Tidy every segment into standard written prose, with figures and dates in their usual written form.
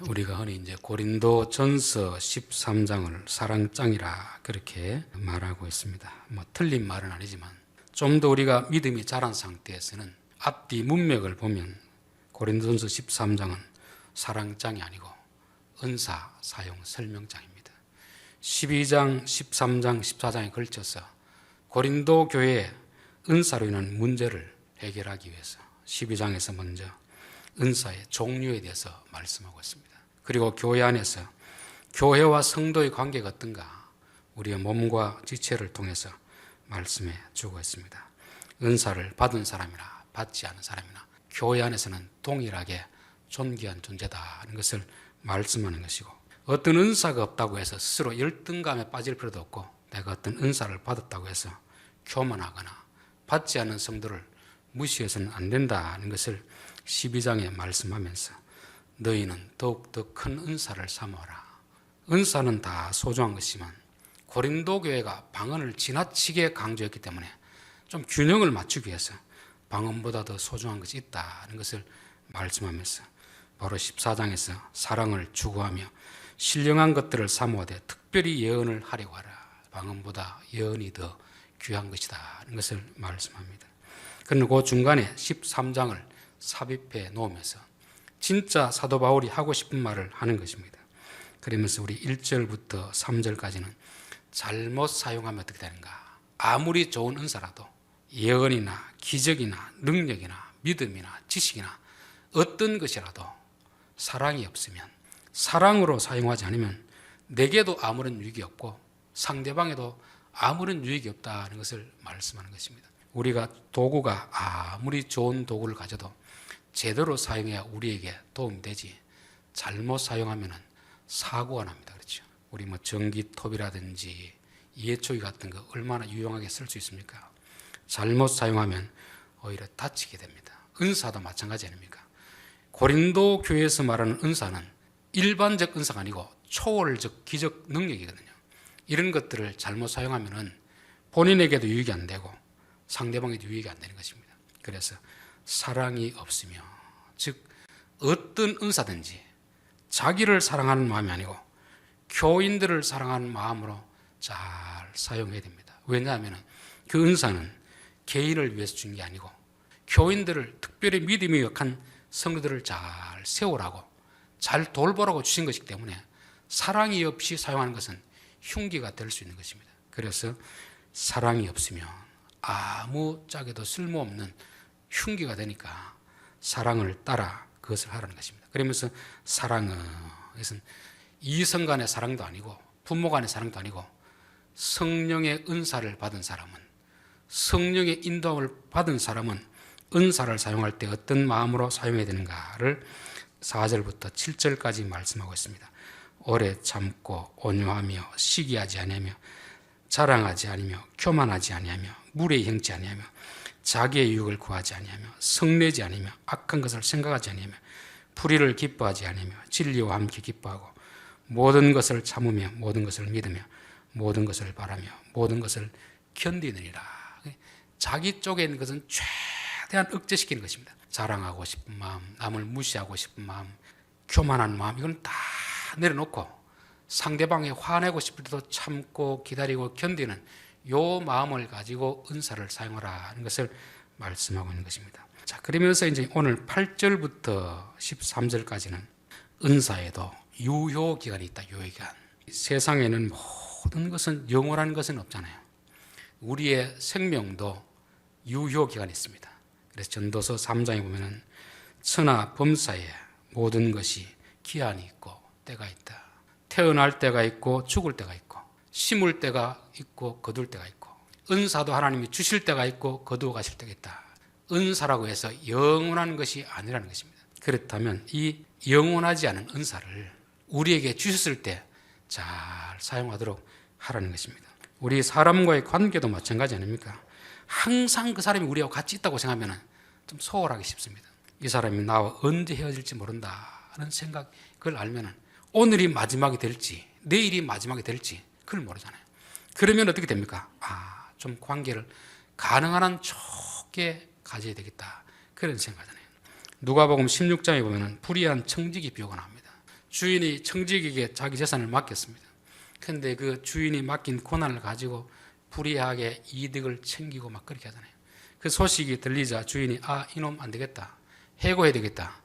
우리가 흔히 이제 고린도 전서 13장을 사랑장이라 그렇게 말하고 있습니다. 틀린 말은 아니지만 좀 더 우리가 믿음이 자란 상태에서는 앞뒤 문맥을 보면 고린도전서 13장은 사랑장이 아니고 은사 사용 설명장입니다. 12장, 13장, 14장에 걸쳐서 고린도 교회의 은사로 인한 문제를 해결하기 위해서 12장에서 먼저 은사의 종류에 대해서 말씀하고 있습니다. 그리고 교회 안에서 교회와 성도의 관계가 어떤가 우리의 몸과 지체를 통해서 말씀해 주고 있습니다. 은사를 받은 사람이나 받지 않은 사람이나 교회 안에서는 동일하게 존귀한 존재다는 것을 말씀하는 것이고, 어떤 은사가 없다고 해서 스스로 열등감에 빠질 필요도 없고, 내가 어떤 은사를 받았다고 해서 교만하거나 받지 않은 성도를 무시해서는 안 된다는 것을 12장에 말씀하면서 너희는 더욱더 큰 은사를 사모하라. 은사는 다 소중한 것이지만 고린도 교회가 방언을 지나치게 강조했기 때문에 좀 균형을 맞추기 위해서 방언보다 더 소중한 것이 있다는 것을 말씀하면서 바로 14장에서 사랑을 추구하며 신령한 것들을 사모하되 특별히 예언을 하려고 하라. 방언보다 예언이 더 귀한 것이다 하는 것을 말씀합니다. 그리고 그 중간에 13장을 삽입해 놓으면서 진짜 사도 바울이 하고 싶은 말을 하는 것입니다. 그러면서 우리 1절부터 3절까지는 잘못 사용하면 어떻게 되는가. 아무리 좋은 은사라도 예언이나 기적이나 능력이나 믿음이나 지식이나 어떤 것이라도 사랑이 없으면, 사랑으로 사용하지 않으면 내게도 아무런 유익이 없고 상대방에도 아무런 유익이 없다는 것을 말씀하는 것입니다. 우리가 도구가 아무리 좋은 도구를 가져도 제대로 사용해야 우리에게 도움이 되지, 잘못 사용하면 사고가 납니다. 그렇죠? 우리 전기톱이라든지 예초기 같은 거 얼마나 유용하게 쓸 수 있습니까? 잘못 사용하면 오히려 다치게 됩니다. 은사도 마찬가지 아닙니까? 고린도 교회에서 말하는 은사는 일반적 은사가 아니고 초월적 기적 능력이거든요. 이런 것들을 잘못 사용하면 본인에게도 유익이 안 되고 상대방에도 유익이 안 되는 것입니다. 그래서 사랑이 없으며, 즉 어떤 은사든지 자기를 사랑하는 마음이 아니고 교인들을 사랑하는 마음으로 잘 사용해야 됩니다. 왜냐하면 그 은사는 개인을 위해서 준 게 아니고 교인들을, 특별히 믿음이 약한 성도들을 잘 세우라고, 잘 돌보라고 주신 것이기 때문에 사랑이 없이 사용하는 것은 흉기가 될 수 있는 것입니다. 그래서 사랑이 없으면 아무짝에도 쓸모없는 흉기가 되니까 사랑을 따라 그것을 하라는 것입니다. 그러면서 사랑은 이것은 이성 간의 사랑도 아니고 부모 간의 사랑도 아니고 성령의 은사를 받은 사람은, 성령의 인도함을 받은 사람은 은사를 사용할 때 어떤 마음으로 사용해야 되는가를 4절부터 7절까지 말씀하고 있습니다. 오래 참고 온유하며 시기하지 아니하며 자랑하지 아니며 교만하지 아니하며 무례히 행치 아니하며 자기의 유익을 구하지 아니하며 성내지 아니하며 악한 것을 생각하지 아니하며 불의를 기뻐하지 아니하며 진리와 함께 기뻐하고 모든 것을 참으며 모든 것을 믿으며 모든 것을 바라며 모든 것을 견디느니라. 자기 쪽에 있는 것은 최대한 억제시키는 것입니다. 자랑하고 싶은 마음, 남을 무시하고 싶은 마음, 교만한 마음, 이건 다 내려놓고 상대방이 화내고 싶을 때도 참고 기다리고 견디는 요 마음을 가지고 은사를 사용하라는 것을 말씀하고 있는 것입니다. 자, 그러면서 이제 오늘 8절부터 13절까지는 은사에도 유효 기간이 있다. 유효 기간. 세상에는 모든 것은 영원한 것은 없잖아요. 우리의 생명도 유효 기간이 있습니다. 그래서 전도서 3장에 보면은 천하 범사에 모든 것이 기한이 있고 때가 있다. 태어날 때가 있고 죽을 때가 있고 심을 때가 있고 거둘 때가 있고 은사도 하나님이 주실 때가 있고 거두어 가실 때가 있다. 은사라고 해서 영원한 것이 아니라는 것입니다. 그렇다면 이 영원하지 않은 은사를 우리에게 주셨을 때 잘 사용하도록 하라는 것입니다. 우리 사람과의 관계도 마찬가지 아닙니까? 항상 그 사람이 우리하고 같이 있다고 생각하면 좀 소홀하기 쉽습니다. 이 사람이 나와 언제 헤어질지 모른다는 생각, 그걸 알면 오늘이 마지막이 될지 내일이 마지막이 될지 그걸 모르잖아요. 그러면 어떻게 됩니까? 좀 관계를 가능한 한 좁게 가져야 되겠다, 그런 생각하잖아요. 누가복음 16장에 보면 불의한 청지기 비유가 나옵니다. 주인이 청지기에게 자기 재산을 맡겼습니다. 그런데 그 주인이 맡긴 고난을 가지고 불이하게 이득을 챙기고 막 그렇게 하잖아요. 그 소식이 들리자 주인이 이놈 안 되겠다, 해고해야 되겠다,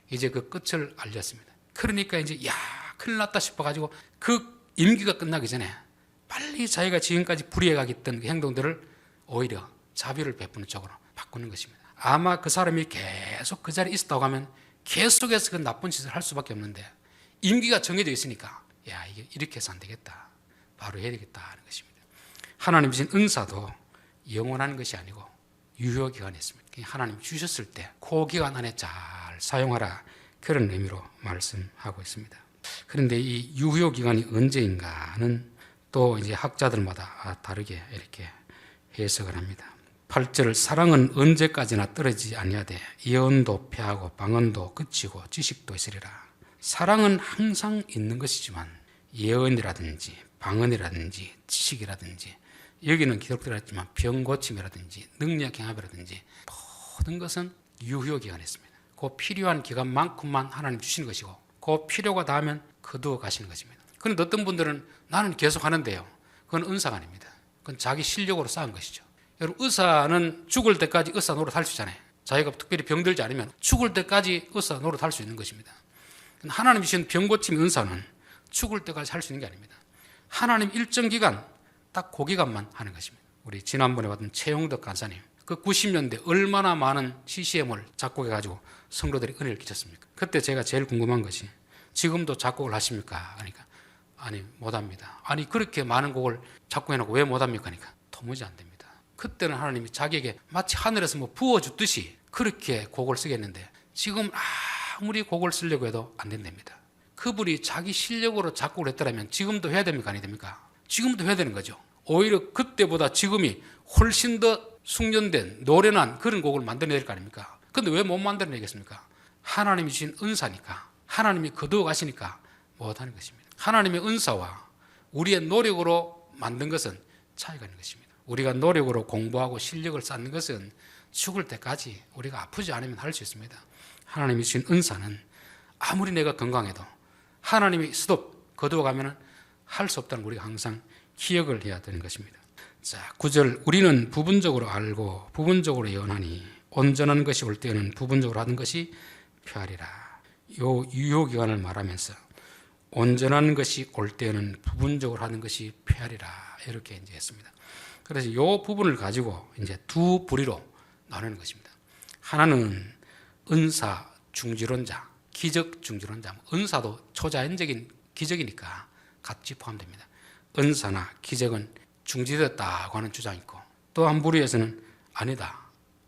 이제 그 끝을 알렸습니다. 그러니까 이제 큰일 났다 싶어가지고 그 임기가 끝나기 전에 빨리 자기가 지금까지 불이해가겠던 그 행동들을 오히려 자비를 베푸는 쪽으로 바꾸는 것입니다. 아마 그 사람이 계속 그 자리에 있었다고 하면 계속해서 그 나쁜 짓을 할 수밖에 없는데 임기가 정해져 있으니까 이게 이렇게 해서 안 되겠다, 바로 해야 되겠다 하는 것입니다. 하나님 주신 은사도 영원한 것이 아니고 유효기간이 있습니다. 하나님 주셨을 때 그 기간 안에 잘 사용하라, 그런 의미로 말씀하고 있습니다. 그런데 이 유효기간이 언제인가는 또 이제 학자들마다 다르게 이렇게 해석을 합니다. 8절, 사랑은 언제까지나 떨어지지 아니하되 예언도 패하고 방언도 그치고 지식도 있으리라. 사랑은 항상 있는 것이지만 예언이라든지 방언이라든지 지식이라든지, 여기는 기록되어 있지만 병고침이라든지 능력 경합이라든지 모든 것은 유효기간이 있습니다. 그 필요한 기간만큼만 하나님 주시는 것이고 그 필요가 닿으면 거두어 가시는 것입니다. 그런데 어떤 분들은 나는 계속 하는데요, 그건 은사가 아닙니다. 그건 자기 실력으로 쌓은 것이죠. 여러분, 의사는 죽을 때까지 의사 노릇할 수 있잖아요. 자기가 특별히 병들지 않으면 죽을 때까지 의사 노릇할 수 있는 것입니다. 하나님 주신 병고침 은사는 죽을 때까지 할 수 있는 게 아닙니다. 하나님 일정 기간, 딱 그 기간만 하는 것입니다. 우리 지난번에 봤던 최용덕 간사님, 그 90년대 얼마나 많은 CCM을 작곡해가지고 성도들이 은혜를 끼쳤습니까? 그때 제가 제일 궁금한 것이, 지금도 작곡을 하십니까? 그러니까 아니, 못합니다. 아니, 그렇게 많은 곡을 작곡해놓고 왜 못합니까? 그러니까 도무지 안 됩니다. 그때는 하나님이 자기에게 마치 하늘에서 뭐 부어줬듯이 그렇게 곡을 쓰겠는데 지금 아무리 곡을 쓰려고 해도 안 된답니다. 그분이 자기 실력으로 작곡을 했더라면 지금도 해야 됩니까? 아니 됩니까? 지금도 해야 되는 거죠. 오히려 그때보다 지금이 훨씬 더 숙련된 노련한 그런 곡을 만들어야 될 거 아닙니까? 근데 왜 못 만들어내겠습니까? 하나님이 주신 은사니까, 하나님이 거두어 가시니까 못하는 것입니다. 하나님의 은사와 우리의 노력으로 만든 것은 차이가 있는 것입니다. 우리가 노력으로 공부하고 실력을 쌓는 것은 죽을 때까지 우리가 아프지 않으면 할 수 있습니다. 하나님이 주신 은사는 아무리 내가 건강해도 하나님이 스톱 거두어가면 할 수 없다는 걸 우리가 항상 기억을 해야 되는 것입니다. 자, 9절, 우리는 부분적으로 알고 부분적으로 예언하니 온전한 것이 올 때에는 부분적으로 하는 것이 표하리라. 요 유효기간을 말하면서 온전한 것이 올 때에는 부분적으로 하는 것이 표하리라, 이렇게 이제 했습니다. 그래서 이 부분을 가지고 이제 두 부리로 나누는 것입니다. 하나는 은사 중지론자, 기적 중지론자. 은사도 초자연적인 기적이니까 같이 포함됩니다. 은사나 기적은 중지됐다고 하는 주장이 있고, 또 한 부류에서는 아니다,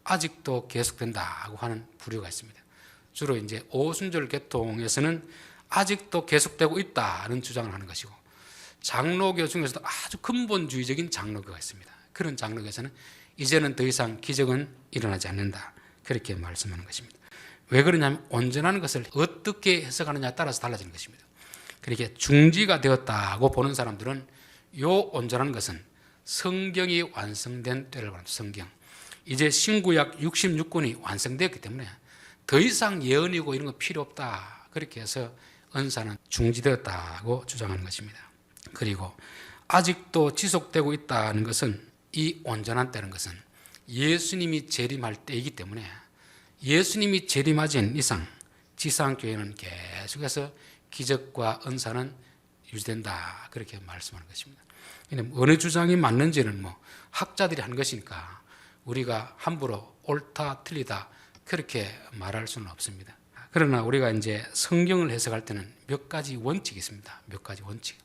아직도 계속된다고 하는 부류가 있습니다. 주로 이제 오순절 계통에서는 아직도 계속되고 있다는 주장을 하는 것이고, 장로교 중에서도 아주 근본주의적인 장로교가 있습니다. 그런 장로교에서는 이제는 더 이상 기적은 일어나지 않는다, 그렇게 말씀하는 것입니다. 왜 그러냐면 온전한 것을 어떻게 해석하느냐에 따라서 달라지는 것입니다. 그렇게 중지가 되었다고 보는 사람들은 요 온전한 것은 성경이 완성된 때를 말합니다. 성경. 이제 신구약 66권이 완성되었기 때문에 더 이상 예언이고 이런 거 필요 없다, 그렇게 해서 은사는 중지되었다고 주장하는 것입니다. 그리고 아직도 지속되고 있다는 것은, 이 온전한 때는 것은 예수님이 재림할 때이기 때문에 예수님이 재림하지 않은 이상 지상교회는 계속해서 기적과 은사는 유지된다, 그렇게 말씀하는 것입니다. 어느 주장이 맞는지는 학자들이 한 것이니까 우리가 함부로 옳다 틀리다 그렇게 말할 수는 없습니다. 그러나 우리가 이제 성경을 해석할 때는 몇 가지 원칙이 있습니다. 몇 가지 원칙.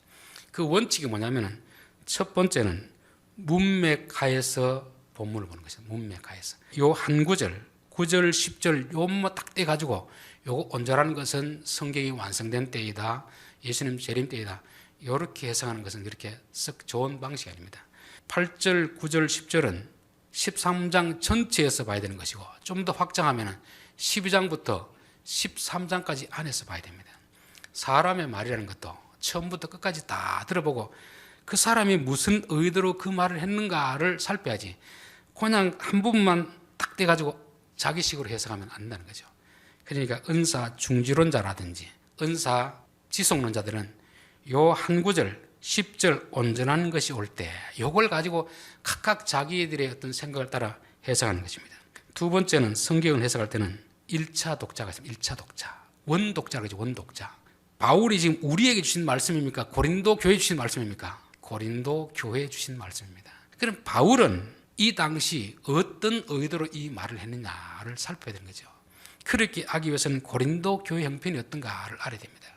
그 원칙이 뭐냐면은, 첫 번째는 문맥하에서 본문을 보는 것입니다. 문맥하에서. 요 한 구절, 9절, 10절 요것만 딱 떼가지고 요거 온전한 것은 성경이 완성된 때이다, 예수님 재림 때이다, 이렇게 해석하는 것은 그렇게 썩 좋은 방식이 아닙니다. 8절, 9절, 10절은 13장 전체에서 봐야 되는 것이고, 좀 더 확장하면 12장부터 13장까지 안에서 봐야 됩니다. 사람의 말이라는 것도 처음부터 끝까지 다 들어보고 그 사람이 무슨 의도로 그 말을 했는가를 살펴야지, 그냥 한 부분만 딱 떼가지고 자기식으로 해석하면 안 된다는 거죠. 그러니까 은사 중지론자라든지 은사 지속론자들은 요 한 구절 10절 온전한 것이 올 때 요걸 가지고 각각 자기들의 어떤 생각을 따라 해석하는 것입니다. 두 번째는 성경을 해석할 때는 1차 독자가 있습니다. 1차 독자. 원독자라고 하죠. 원독자. 바울이 지금 우리에게 주신 말씀입니까? 고린도 교회에 주신 말씀입니까? 고린도 교회에 주신 말씀입니다. 그럼 바울은 이 당시 어떤 의도로 이 말을 했느냐를 살펴야 되는 거죠. 그렇게 하기 위해서는 고린도 교회 형편이 어떤가를 알아야 됩니다.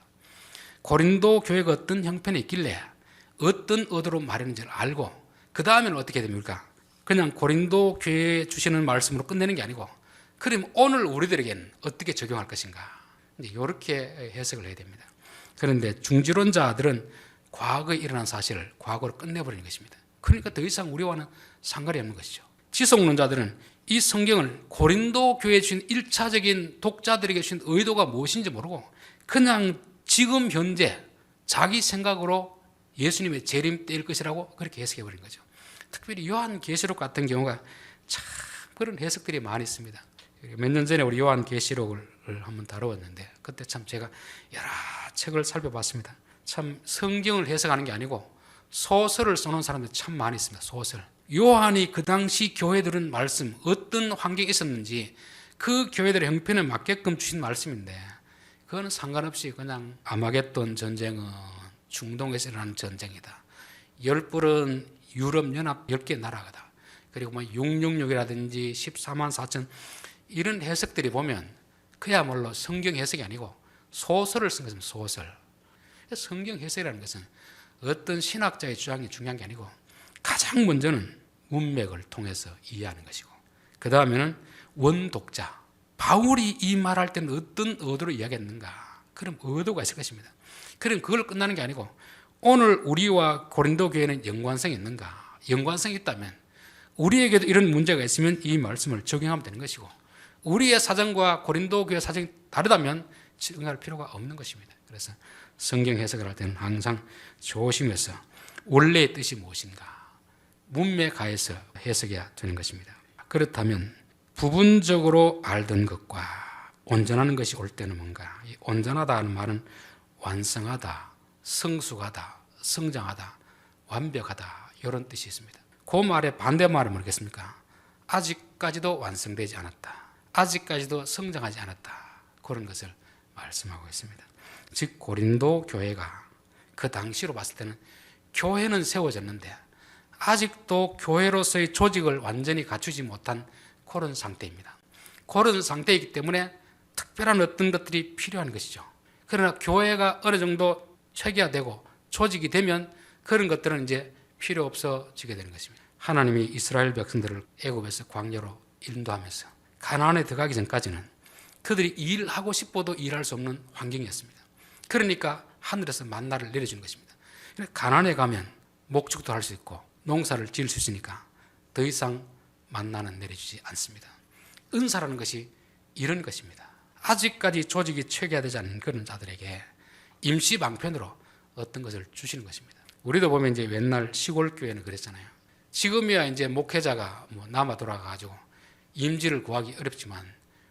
고린도 교회가 어떤 형편에 있길래 어떤 의도로 말했는지를 알고 그 다음에는 어떻게 됩니까? 그냥 고린도 교회에 주시는 말씀으로 끝내는 게 아니고 그럼 오늘 우리들에게는 어떻게 적용할 것인가? 이렇게 해석을 해야 됩니다. 그런데 중지론자들은 과거에 일어난 사실을 과거로 끝내버리는 것입니다. 그러니까 더 이상 우리와는 상관이 없는 것이죠. 지속론자들은 이 성경을 고린도 교회에 주신 1차적인 독자들에게 주신 의도가 무엇인지 모르고 그냥 지금 현재 자기 생각으로 예수님의 재림 때일 것이라고 그렇게 해석해버린 거죠. 특별히 요한계시록 같은 경우가 참 그런 해석들이 많이 있습니다. 몇 년 전에 우리 요한계시록을 한번 다루었는데 그때 참 제가 여러 책을 살펴봤습니다. 참 성경을 해석하는 게 아니고 소설을 써놓은 사람들이 참 많이 있습니다. 소설. 요한이 그 당시 교회들은 말씀 어떤 환경이 있었는지 그 교회들의 형편에 맞게끔 주신 말씀인데 그거는 상관없이 그냥 아마겟돈 전쟁은 중동에서 일어나는 전쟁이다. 열불은 유럽 연합 10개 나라다. 그리고 뭐 666이라든지 14만 4천 이런 해석들이 보면 그야말로 성경 해석이 아니고 소설을 쓴 것입니다. 소설. 성경 해석이라는 것은 어떤 신학자의 주장이 중요한 게 아니고 가장 먼저는 문맥을 통해서 이해하는 것이고 그 다음에는 원독자. 바울이 이 말할 때는 어떤 의도로 이야기했는가? 그럼 의도가 있을 것입니다. 그럼 그걸 끝나는 게 아니고 오늘 우리와 고린도 교회는 연관성이 있는가? 연관성이 있다면 우리에게도 이런 문제가 있으면 이 말씀을 적용하면 되는 것이고 우리의 사정과 고린도 교회 사정이 다르다면 적용할 필요가 없는 것입니다. 그래서 성경 해석을 할 때는 항상 조심해서 원래의 뜻이 무엇인가 문맥하에서 해석해야 되는 것입니다. 그렇다면 부분적으로 알던 것과 온전한 것이 올 때는 뭔가 이 온전하다는 말은 완성하다, 성숙하다, 성장하다, 완벽하다 이런 뜻이 있습니다. 그 말의 반대말은 뭐겠습니까? 아직까지도 완성되지 않았다. 아직까지도 성장하지 않았다. 그런 것을 말씀하고 있습니다. 즉 고린도 교회가 그 당시로 봤을 때는 교회는 세워졌는데 아직도 교회로서의 조직을 완전히 갖추지 못한 그런 상태입니다. 그런 상태이기 때문에 특별한 어떤 것들이 필요한 것이죠. 그러나 교회가 어느 정도 체계화되고 조직이 되면 그런 것들은 이제 필요 없어지게 되는 것입니다. 하나님이 이스라엘 백성들을 애굽에서 광야로 인도하면서 가나안에 들어가기 전까지는 그들이 일하고 싶어도 일할 수 없는 환경이었습니다. 그러니까 하늘에서 만나를 내려주는 것입니다. 가나안에 가면 목축도 할 수 있고 농사를 지을 수 있으니까 더 이상 만나는 내려주지 않습니다. 은사라는 것이 이런 것입니다. 아직까지 조직이 체계화되지 않은 그런 자들에게 임시 방편으로 어떤 것을 주시는 것입니다. 우리도 보면 이제 옛날 시골 교회는 그랬잖아요. 지금이야 이제 목회자가 남아 돌아가가지고 임지를 구하기 어렵지만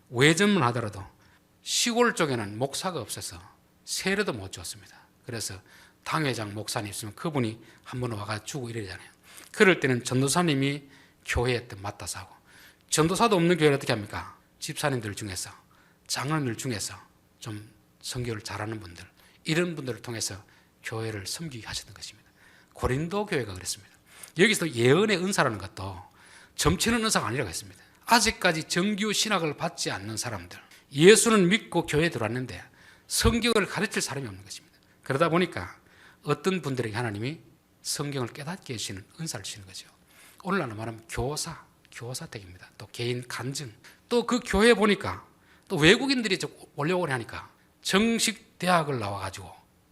외전만 하더라도 시골 쪽에는 목사가 없어서 세례도 못 줬습니다. 그래서 당회장 목사님 있으면 그분이 한번 와가 주고 이러잖아요. 그럴 때는 전도사님이 교회에 맡아서 하고 전도사도 없는 교회를 어떻게 합니까? 집사님들 중에서 장로님들 중에서 좀 선교를 잘하는 분들 이런 분들을 통해서 교회를 섬기게 하셨던 것입니다. 고린도 교회가 그랬습니다. 여기서 예언의 은사라는 것도 점치는 은사가 아니라고 했습니다. 아직까지 정규 신학을 받지 않는 사람들 예수는 믿고 교회에 들어왔는데 성경을 가르칠 사람이 없는 것입니다. 그러다 보니까 어떤 분들에게 하나님이 성경을 깨닫게 해주시는 은사를 주시는 거죠. 오늘날로 말하면 교사택입니다. 또 개인 간증 또 그 교회에 보니까 또 외국인들이 올려오래 하니까 정식 대학을 나와가지고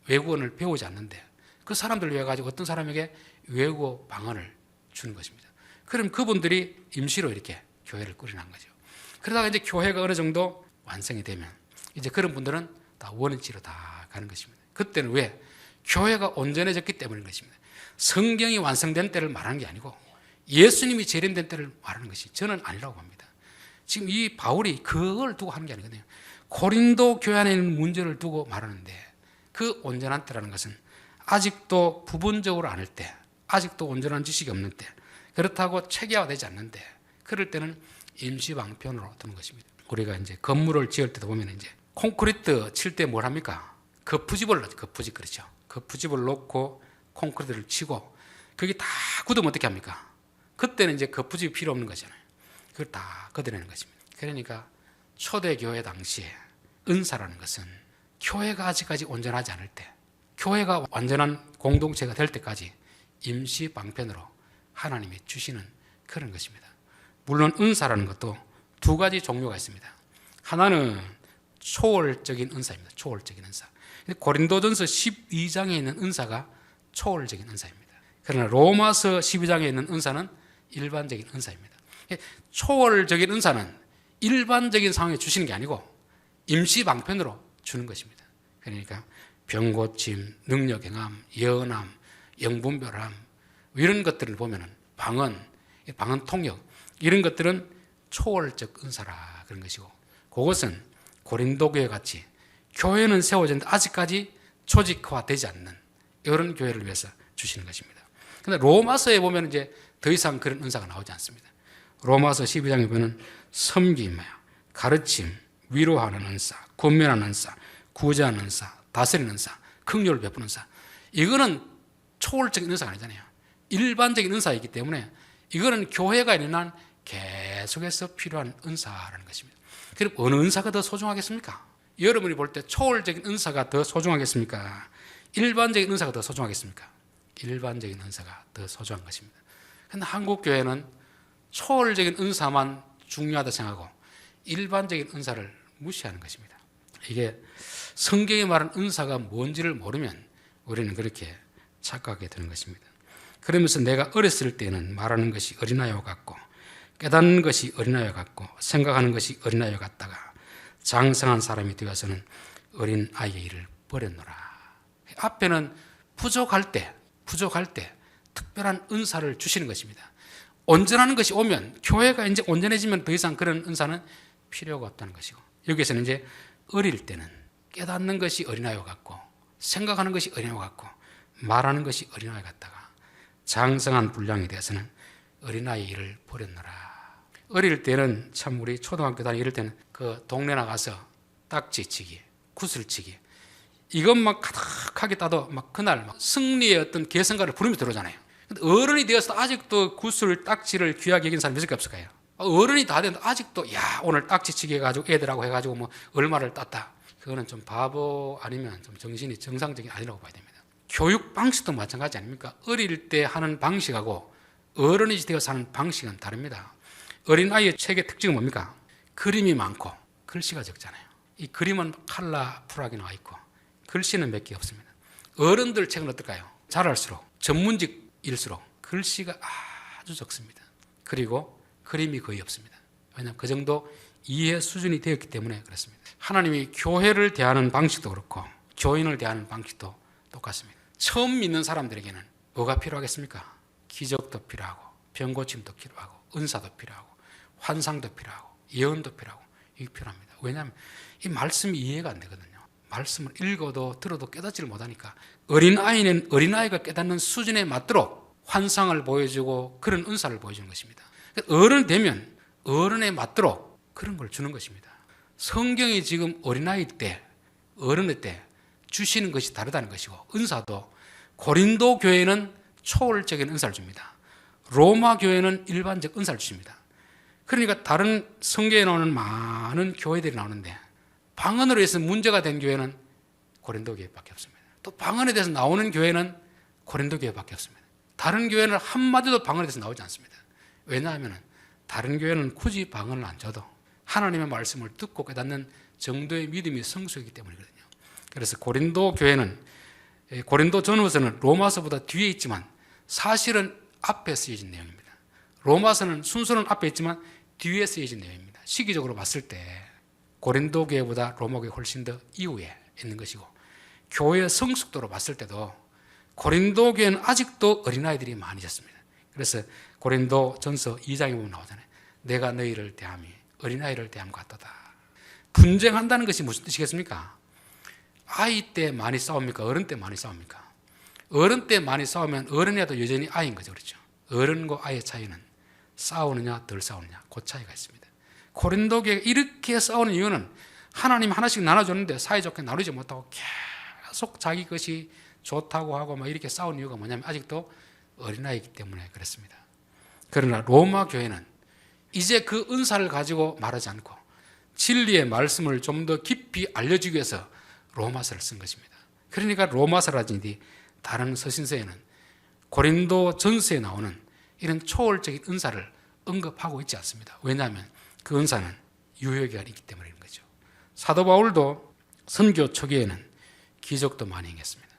외국어를 배우지 않는데 그 사람들을 위해 가지고 어떤 사람에게 외국어 방언을 주는 것입니다. 그럼 그분들이 임시로 이렇게 교회를 꾸려난 거죠. 그러다가 이제 교회가 어느 정도 완성이 되면 이제 그런 분들은 다 원위치로 다 가는 것입니다. 그때는 왜? 교회가 온전해졌기 때문인 것입니다. 성경이 완성된 때를 말하는 게 아니고 예수님이 재림된 때를 말하는 것이 저는 아니라고 봅니다. 지금 이 바울이 그걸 두고 하는 게 아니거든요. 고린도 교회 안에 있는 문제를 두고 말하는데 그 그 온전한 때라는 것은 아직도 부분적으로 아닐 때, 아직도 온전한 지식이 없는 때, 그렇다고 체계화되지 않는데, 그럴 때는 임시방편으로 두는 것입니다. 우리가 이제 건물을 지을 때도 보면 이제 콘크리트 칠 때 뭘 합니까? 거푸집을 넣죠. 거푸집, 그렇죠. 거푸집을 놓고 콘크리트를 치고 그게 다 굳으면 어떻게 합니까? 그때는 이제 거푸집이 필요 없는 거잖아요. 그걸 다 걷어내는 것입니다. 그러니까 초대교회 당시에 은사라는 것은 교회가 아직까지 온전하지 않을 때, 교회가 완전한 공동체가 될 때까지 임시방편으로 하나님이 주시는 그런 것입니다. 물론 은사라는 것도 두 가지 종류가 있습니다. 하나는 초월적인 은사입니다. 초월적인 은사. 고린도전서 12장에 있는 은사가 초월적인 은사입니다. 그러나 로마서 12장에 있는 은사는 일반적인 은사입니다. 초월적인 은사는 일반적인 상황에 주시는 게 아니고 임시방편으로 주는 것입니다. 그러니까 병고침, 능력행함, 예언함, 영분별함 이런 것들을 보면은 방언 통역 이런 것들은 초월적 은사라 그런 것이고, 그것은 고린도 교회 같이 교회는 세워졌는데 아직까지 조직화되지 않는 이런 교회를 위해서 주시는 것입니다. 그런데 로마서에 보면 이제 더 이상 그런 은사가 나오지 않습니다. 로마서 12장에 보면 섬김, 가르침, 위로하는 은사, 권면하는 은사, 구제하는 은사, 다스리는 은사, 긍휼을 베푸는 은사, 이거는 초월적인 은사가 아니잖아요. 일반적인 은사이기 때문에 이거는 교회가 있는 한 계속해서 필요한 은사라는 것입니다. 그럼 어느 은사가 더 소중하겠습니까? 여러분이 볼 때 초월적인 은사가 더 소중하겠습니까? 일반적인 은사가 더 소중하겠습니까? 일반적인 은사가 더 소중한 것입니다. 그런데 한국 교회는 초월적인 은사만 중요하다 생각하고 일반적인 은사를 무시하는 것입니다. 이게 성경이 말하는 은사가 뭔지를 모르면 우리는 그렇게 착각하게 되는 것입니다. 그러면서 내가 어렸을 때는 말하는 것이 어린아이와 같고 깨닫는 것이 어린아이와 같고 생각하는 것이 어린아이와 같다가 장성한 사람이 되어서는 어린아이의 일을 버렸노라. 앞에는 부족할 때 특별한 은사를 주시는 것입니다. 온전한 것이 오면, 교회가 이제 온전해지면 더 이상 그런 은사는 필요가 없다는 것이고, 여기서는 이제 어릴 때는 깨닫는 것이 어린아이와 같고 생각하는 것이 어린아이와 같고 말하는 것이 어린아이 같다가 장성한 분량이 되어서는 어린아이 일을 버렸노라. 어릴 때는 참 우리 초등학교 다니고 이럴 때는 그 동네 나가서 딱지치기, 구슬치기 이것만 가득하게 따도 막 그날 막 승리의 어떤 개성가를 부르며 들어오잖아요. 근데 어른이 되어서 아직도 구슬, 딱지를 귀하게 여기는 사람이 몇 개 없을까요? 어른이 다 됐는데 아직도 야 오늘 딱지치기 해가지고 애들하고 해가지고 뭐 얼마를 땄다. 그거는 좀 바보 아니면 좀 정신이 정상적이 아니라고 봐야 됩니다. 교육 방식도 마찬가지 아닙니까? 어릴 때 하는 방식하고 어른이 되어서 하는 방식은 다릅니다. 어린아이의 책의 특징은 뭡니까? 그림이 많고 글씨가 적잖아요. 이 그림은 컬러풀하게 나와 있고 글씨는 몇 개 없습니다. 어른들 책은 어떨까요? 잘할수록 전문직일수록 글씨가 아주 적습니다. 그리고 그림이 거의 없습니다. 왜냐하면 그 정도 이해 수준이 되었기 때문에 그렇습니다. 하나님이 교회를 대하는 방식도 그렇고 교인을 대하는 방식도 똑같습니다. 처음 믿는 사람들에게는 뭐가 필요하겠습니까? 기적도 필요하고 병고침도 필요하고 은사도 필요하고 환상도 필요하고 예언도 필요하고 이게 필요합니다. 왜냐하면 이 말씀이 이해가 안 되거든요. 말씀을 읽어도 들어도 깨닫지를 못하니까 어린아이는 어린아이가 깨닫는 수준에 맞도록 환상을 보여주고 그런 은사를 보여주는 것입니다. 어른 되면 어른에 맞도록 그런 걸 주는 것입니다. 성경이 지금 어린아이 때 어른의 때 주시는 것이 다르다는 것이고, 은사도 고린도 교회는 초월적인 은사를 줍니다. 로마 교회는 일반적 은사를 주십니다. 그러니까 다른 성경에 나오는 많은 교회들이 나오는데 방언으로 해서 문제가 된 교회는 고린도 교회밖에 없습니다. 또 방언에 대해서 나오는 교회는 고린도 교회밖에 없습니다. 다른 교회는 한마디도 방언에 대해서 나오지 않습니다. 왜냐하면 다른 교회는 굳이 방언을 안 줘도 하나님의 말씀을 듣고 깨닫는 정도의 믿음이 성숙이기 때문이거든요. 그래서 고린도 교회는 고린도 전후서는 로마서보다 뒤에 있지만 사실은 앞에 쓰여진 내용입니다. 로마서는 순서는 앞에 있지만 뒤에 쓰여진 내용입니다. 시기적으로 봤을 때 고린도 교회보다 로마 교회 훨씬 더 이후에 있는 것이고, 교회의 성숙도로 봤을 때도 고린도 교회는 아직도 어린아이들이 많이 있었습니다. 그래서 고린도 전서 2장에 보면 나오잖아요. 내가 너희를 대함이 어린아이를 대함 같도다. 분쟁한다는 것이 무슨 뜻이겠습니까? 아이 때 많이 싸웁니까? 어른 때 많이 싸웁니까? 어른 때 많이 싸우면 어른이라도 여전히 아이인 거죠. 그렇죠? 어른과 아이의 차이는 싸우느냐 덜 싸우느냐 그 차이가 있습니다. 고린도 교회가 이렇게 싸우는 이유는 하나님 하나씩 나눠줬는데 사이좋게 나누지 못하고 계속 자기 것이 좋다고 하고 막 이렇게 싸우는 이유가 뭐냐면 아직도 어린아이이기 때문에 그렇습니다. 그러나 로마 교회는 이제 그 은사를 가지고 말하지 않고 진리의 말씀을 좀 더 깊이 알려주기 위해서 로마서를 쓴 것입니다. 그러니까 로마서라든지 다른 서신서에는 고린도 전서에 나오는 이런 초월적인 은사를 언급하고 있지 않습니다. 왜냐하면 그 은사는 유효기간이 있기 때문인 거죠. 사도 바울도 선교 초기에는 기적도 많이 행했습니다.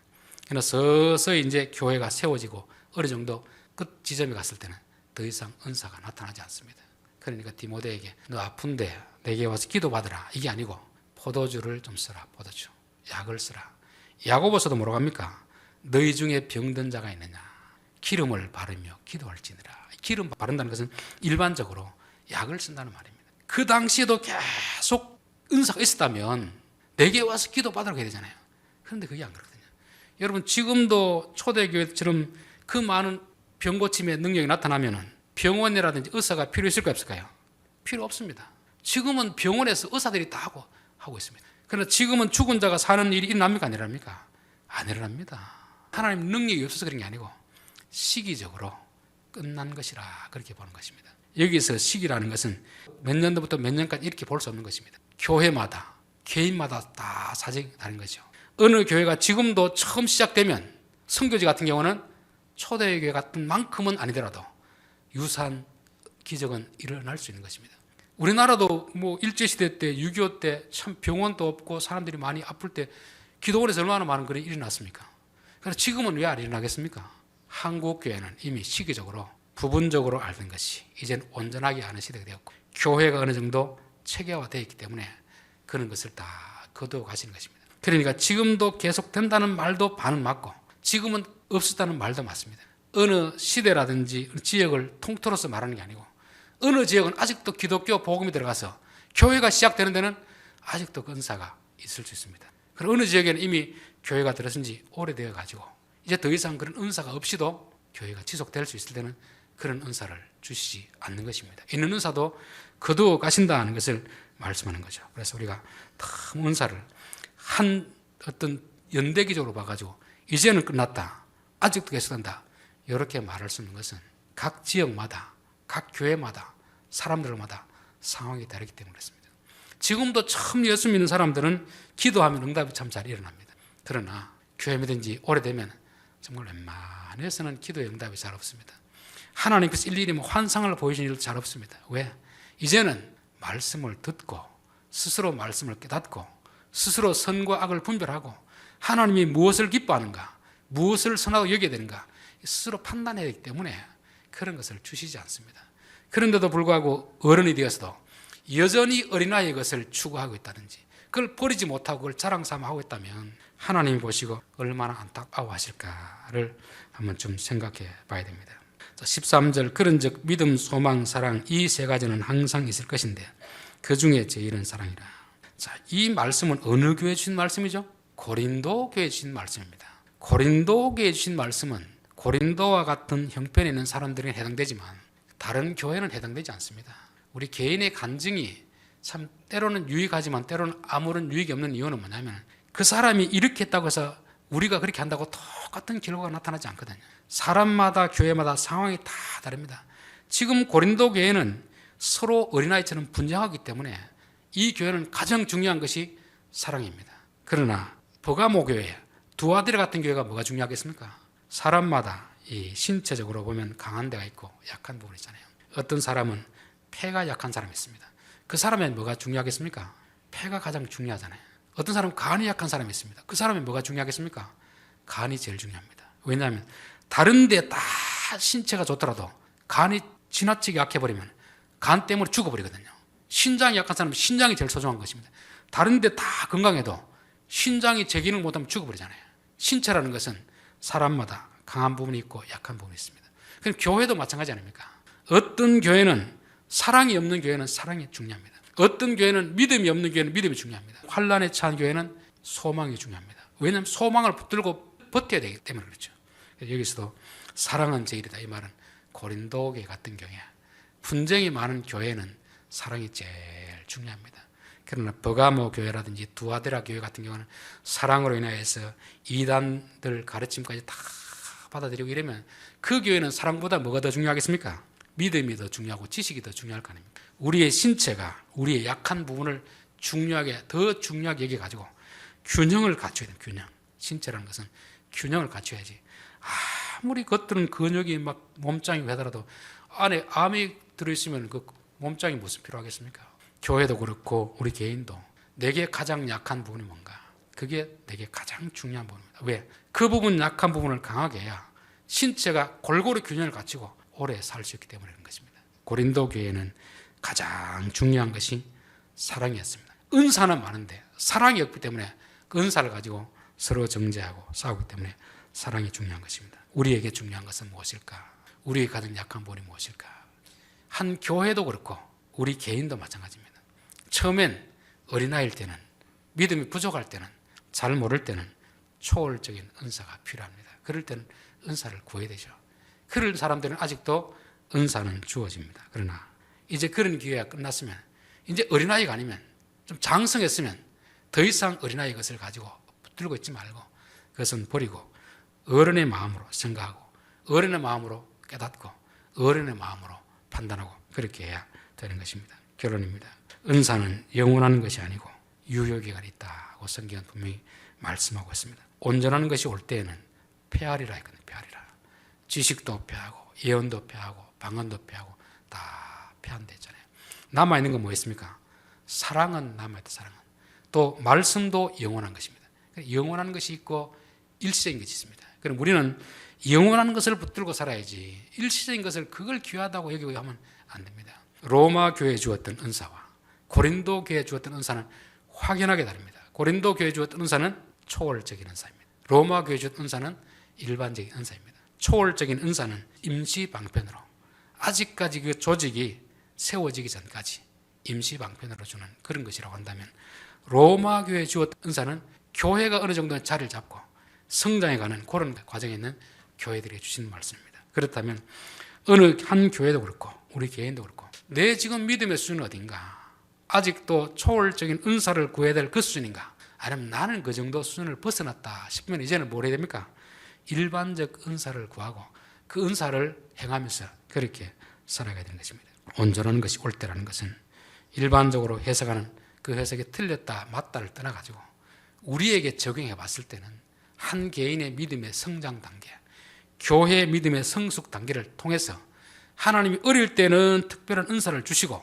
그러나 서서히 이제 교회가 세워지고 어느 정도 끝 지점에 갔을 때는 더 이상 은사가 나타나지 않습니다. 그러니까 디모데에게 너 아픈데 내게 와서 기도받으라 이게 아니고 포도주를 좀 쓰라. 포도주, 약을 쓰라. 야고보서도 뭐라고 합니까? 너희 중에 병든 자가 있느냐 기름을 바르며 기도할지니라. 기름 바른다는 것은 일반적으로 약을 쓴다는 말입니다. 그 당시에도 계속 은사가 있었다면 내게 와서 기도받으라고 해야 되잖아요. 그런데 그게 안 그렇거든요. 여러분 지금도 초대교회처럼 그 많은 병 고침의 능력이 나타나면 병원이라든지 의사가 필요 있을까요 없을까요? 필요 없습니다. 지금은 병원에서 의사들이 다 하고 있습니다. 그러나 지금은 죽은 자가 사는 일이 일어납니까? 안 일어납니까? 안 일어납니다. 하나님 능력이 없어서 그런 게 아니고 시기적으로 끝난 것이라 그렇게 보는 것입니다. 여기서 시기라는 것은 몇 년도부터 몇 년까지 이렇게 볼 수 없는 것입니다. 교회마다 개인마다 다 사정이 다른 거죠. 어느 교회가 지금도 처음 시작되면 선교지 같은 경우는 초대교회 같은 만큼은 아니더라도 유사한 기적은 일어날 수 있는 것입니다. 우리나라도 뭐 일제시대 때 6.25 때 참 병원도 없고 사람들이 많이 아플 때 기도원에서 얼마나 많은 그런 일이 났습니까? 그래서 지금은 왜 안 일어나겠습니까? 한국교회는 이미 시기적으로 부분적으로 알던 것이 이제는 온전하게 아는 시대가 되었고 교회가 어느 정도 체계화되어 있기 때문에 그런 것을 다 거두어 가시는 것입니다. 그러니까 지금도 계속 된다는 말도 반은 맞고 지금은 없었다는 말도 맞습니다. 어느 시대라든지 지역을 통틀어서 말하는 게 아니고 어느 지역은 아직도 기독교 복음이 들어가서 교회가 시작되는 데는 아직도 그 은사가 있을 수 있습니다. 그리고 어느 지역에는 이미 교회가 들어선 지 오래되어 가지고 이제 더 이상 그런 은사가 없이도 교회가 지속될 수 있을 때는 그런 은사를 주시지 않는 것입니다. 있는 은사도 거두어 가신다는 것을 말씀하는 거죠. 그래서 우리가 참 은사를 한 어떤 연대기적으로 봐가지고 이제는 끝났다, 아직도 계속된다 이렇게 말할 수 있는 것은 각 지역마다 각 교회마다 사람들마다 상황이 다르기 때문에 그렇습니다. 지금도 처음 예수 믿는 사람들은 기도하면 응답이 참 잘 일어납니다. 그러나 교회 믿은 지 오래되면 정말 웬만해서는 기도의 응답이 잘 없습니다. 하나님께서 일일이 환상을 보이시는 일도 잘 없습니다. 왜? 이제는 말씀을 듣고 스스로 말씀을 깨닫고 스스로 선과 악을 분별하고 하나님이 무엇을 기뻐하는가 무엇을 선하고 여겨야 되는가 스스로 판단해야 되기 때문에 그런 것을 주시지 않습니다. 그런데도 불구하고 어른이 되어서도 여전히 어린아이의 것을 추구하고 있다든지 그걸 버리지 못하고 그걸 자랑삼아 하고 있다면 하나님이 보시고 얼마나 안타까워하실까를 한번 좀 생각해 봐야 됩니다. 13절 그런즉 믿음, 소망, 사랑 이 세 가지는 항상 있을 것인데 그 중에 제일은 사랑이라. 자, 이 말씀은 어느 교회에 주신 말씀이죠? 고린도 교회에 주신 말씀입니다. 고린도 교회에 주신 말씀은 고린도와 같은 형편에 있는 사람들에게 해당되지만 다른 교회는 해당되지 않습니다. 우리 개인의 간증이 참 때로는 유익하지만 때로는 아무런 유익이 없는 이유는 뭐냐면 그 사람이 이렇게 했다고 해서 우리가 그렇게 한다고 똑같은 결과가 나타나지 않거든요. 사람마다 교회마다 상황이 다 다릅니다. 지금 고린도 교회는 서로 어린아이처럼 분쟁하기 때문에 이 교회는 가장 중요한 것이 사랑입니다. 그러나 버가모 교회, 두아디라 같은 교회가 뭐가 중요하겠습니까? 사람마다 이 신체적으로 보면 강한 데가 있고 약한 부분이 있잖아요. 어떤 사람은 폐가 약한 사람이 있습니다. 그 사람의 뭐가 중요하겠습니까? 폐가 가장 중요하잖아요. 어떤 사람은 간이 약한 사람이 있습니다. 그 사람의 뭐가 중요하겠습니까? 간이 제일 중요합니다. 왜냐하면 다른 데 다 신체가 좋더라도 간이 지나치게 약해버리면 간 때문에 죽어버리거든요. 신장이 약한 사람은 신장이 제일 소중한 것입니다. 다른 데 다 건강해도 신장이 제 기능을 못하면 죽어버리잖아요. 신체라는 것은 사람마다 강한 부분이 있고 약한 부분이 있습니다. 그럼 교회도 마찬가지 아닙니까? 어떤 교회는 사랑이 없는 교회는 사랑이 중요합니다. 어떤 교회는 믿음이 없는 교회는 믿음이 중요합니다. 환난에 처한 교회는 소망이 중요합니다. 왜냐하면 소망을 붙들고 버텨야 되기 때문에 그렇죠. 여기서도 사랑은 제일이다. 이 말은 고린도 교회 같은 경우에 분쟁이 많은 교회는 사랑이 제일 중요합니다. 그러나 버가모 교회라든지 두아데라 교회 같은 경우는 사랑으로 인해서 이단들 가르침까지 다 받아들이고 이러면 그 교회는 사랑보다 뭐가 더 중요하겠습니까? 믿음이 더 중요하고 지식이 더 중요할 거 아닙니까? 우리의 신체가 우리의 약한 부분을 더 중요하게 여겨가지고 균형을 갖춰야 됩니다. 균형. 신체라는 것은 균형을 갖춰야지. 아무리 겉들은 근육이 막 몸짱이 되더라도 안에 암이 들어있으면 그 몸짱이 무슨 필요하겠습니까? 교회도 그렇고 우리 개인도 내게 가장 약한 부분이 뭔가? 그게 내게 가장 중요한 부분입니다. 왜? 그 부분 약한 부분을 강하게 해야 신체가 골고루 균형을 갖추고 오래 살 수 있기 때문에 그런 것입니다. 고린도 교회는 가장 중요한 것이 사랑이었습니다. 은사는 많은데 사랑이 없기 때문에 그 은사를 가지고 서로 정죄하고 싸우기 때문에 사랑이 중요한 것입니다. 우리에게 중요한 것은 무엇일까? 우리의 가장 약한 부분이 무엇일까? 한 교회도 그렇고 우리 개인도 마찬가지입니다. 처음엔 어린아이일 때는 믿음이 부족할 때는 잘 모를 때는 초월적인 은사가 필요합니다. 그럴 때는 은사를 구해야 되죠. 그런 사람들은 아직도 은사는 주어집니다. 그러나 이제 그런 기회가 끝났으면 이제 어린아이가 아니면 좀 장성했으면 더 이상 어린아이 것을 가지고 붙들고 있지 말고 그것은 버리고 어른의 마음으로 생각하고 어른의 마음으로 깨닫고 어른의 마음으로 판단하고 그렇게 해야 되는 것입니다. 결론입니다. 은사는 영원한 것이 아니고 유효기간이 있다고 성경은 분명히 말씀하고 있습니다. 온전한 것이 올 때에는 폐하리라 했거든요. 폐하리라. 지식도 폐하고 예언도 폐하고 방언도 폐하고 다 폐한다 했잖아요. 남아있는 건 뭐였습니까? 사랑은 남아있다. 사랑은. 또 말씀도 영원한 것입니다. 영원한 것이 있고 일시적인 것이 있습니다. 그럼 우리는 영원한 것을 붙들고 살아야지 일시적인 것을 그걸 귀하다고 여기고 하면 안 됩니다. 로마 교회에 주었던 은사와 고린도 교회에 주었던 은사는 확연하게 다릅니다. 고린도 교회에 주었던 은사는 초월적인 은사입니다. 로마 교회에 주었던 은사는 일반적인 은사입니다. 초월적인 은사는 임시 방편으로 아직까지 그 조직이 세워지기 전까지 임시 방편으로 주는 그런 것이라고 한다면 로마 교회에 주었던 은사는 교회가 어느 정도 자리를 잡고 성장해가는 그런 과정에 있는 교회들이 주신 말씀입니다. 그렇다면 어느 한 교회도 그렇고 우리 개인도 그렇고 내 지금 믿음의 수준은 어딘가? 아직도 초월적인 은사를 구해야 될 그 수준인가? 아니면 나는 그 정도 수준을 벗어났다 싶으면 이제는 뭘 해야 됩니까? 일반적 은사를 구하고 그 은사를 행하면서 그렇게 살아가야 되는 것입니다. 온전한 것이 올 때라는 것은 일반적으로 해석하는 그 해석이 틀렸다 맞다를 떠나가지고 우리에게 적용해 봤을 때는 한 개인의 믿음의 성장 단계, 교회의 믿음의 성숙 단계를 통해서 하나님이 어릴 때는 특별한 은사를 주시고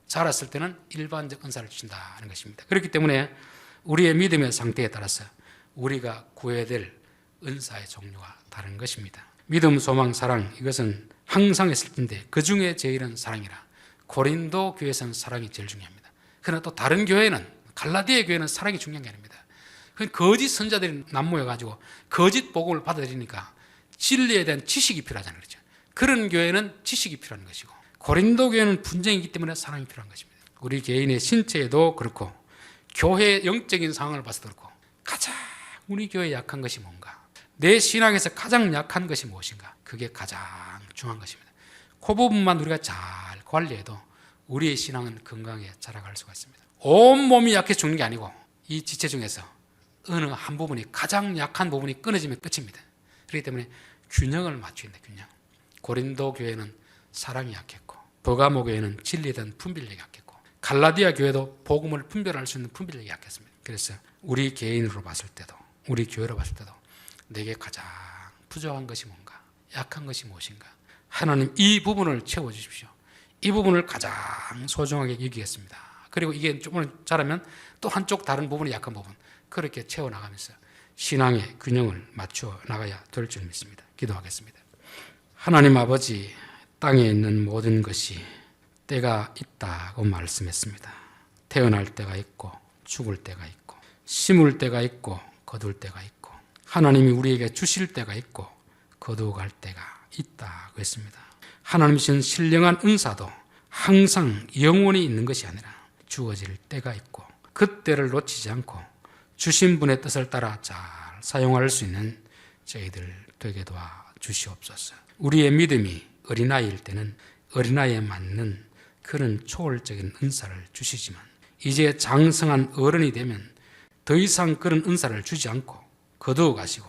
자랐을 때는 일반적 은사를 주신다는 것입니다. 그렇기 때문에 우리의 믿음의 상태에 따라서 우리가 구해야 될 은사의 종류가 다른 것입니다. 믿음, 소망, 사랑 이것은 항상 있을 텐데 그 중에 제일은 사랑이라. 고린도 교회에서는 사랑이 제일 중요합니다. 그러나 또 다른 교회는 갈라디아 교회는 사랑이 중요한 게 아닙니다. 거짓 선자들이 난무해가지고 거짓 복음을 받아들이니까 진리에 대한 지식이 필요하잖아요. 그렇죠? 그런 교회는 지식이 필요한 것이고 고린도 교회는 분쟁이기 때문에 사랑이 필요한 것입니다. 우리 개인의 신체에도 그렇고 교회의 영적인 상황을 봐서도 그렇고 가장 우리 교회에 약한 것이 뭔가? 내 신앙에서 가장 약한 것이 무엇인가? 그게 가장 중요한 것입니다. 그 부분만 우리가 잘 관리해도 우리의 신앙은 건강하게 자라갈 수가 있습니다. 온 몸이 약해 죽는 게 아니고 이 지체 중에서 어느 한 부분이 가장 약한 부분이 끊어지면 끝입니다. 그렇기 때문에 균형을 맞춰야 된다. 균형. 고린도 교회는 사랑이 약했고 버가모 교회는 진리에 대한 분별력이 약했고 갈라디아 교회도 복음을 분별할 수 있는 분별력이 약했습니다. 그래서 우리 개인으로 봤을 때도 우리 교회로 봤을 때도 내게 가장 부족한 것이 뭔가? 약한 것이 무엇인가? 하나님 이 부분을 채워주십시오. 이 부분을 가장 소중하게 여기겠습니다. 그리고 이게 좀 잘하면 또 한쪽 다른 부분이 약한 부분 그렇게 채워나가면서 신앙의 균형을 맞춰 나가야 될 줄 믿습니다. 기도하겠습니다. 하나님 아버지, 땅에 있는 모든 것이 때가 있다고 말씀했습니다. 태어날 때가 있고 죽을 때가 있고 심을 때가 있고 거둘 때가 있고 하나님이 우리에게 주실 때가 있고 거두어갈 때가 있다고 했습니다. 하나님 주신 신령한 은사도 항상 영원히 있는 것이 아니라 주어질 때가 있고 그 때를 놓치지 않고 주신 분의 뜻을 따라 잘 사용할 수 있는 저희들 되게 도와 주시옵소서. 우리의 믿음이 어린아이일 때는 어린아이에 맞는 그런 초월적인 은사를 주시지만 이제 장성한 어른이 되면 더 이상 그런 은사를 주지 않고 거두어 가시고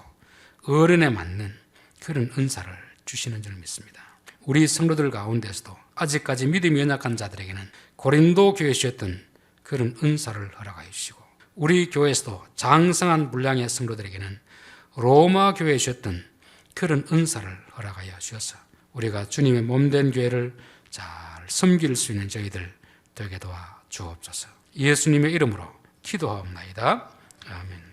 어른에 맞는 그런 은사를 주시는 줄 믿습니다. 우리 성도들 가운데서도 아직까지 믿음이 연약한 자들에게는 고린도 교회에 주셨던 그런 은사를 허락하여 주시고 우리 교회에서도 장성한 분량의 성도들에게는 로마 교회에 주셨던 그런 은사를 허락하여 주셔서 우리가 주님의 몸된 교회를 잘 섬길 수 있는 저희들 되게 도와 주옵소서. 예수님의 이름으로 기도하옵나이다. 아멘.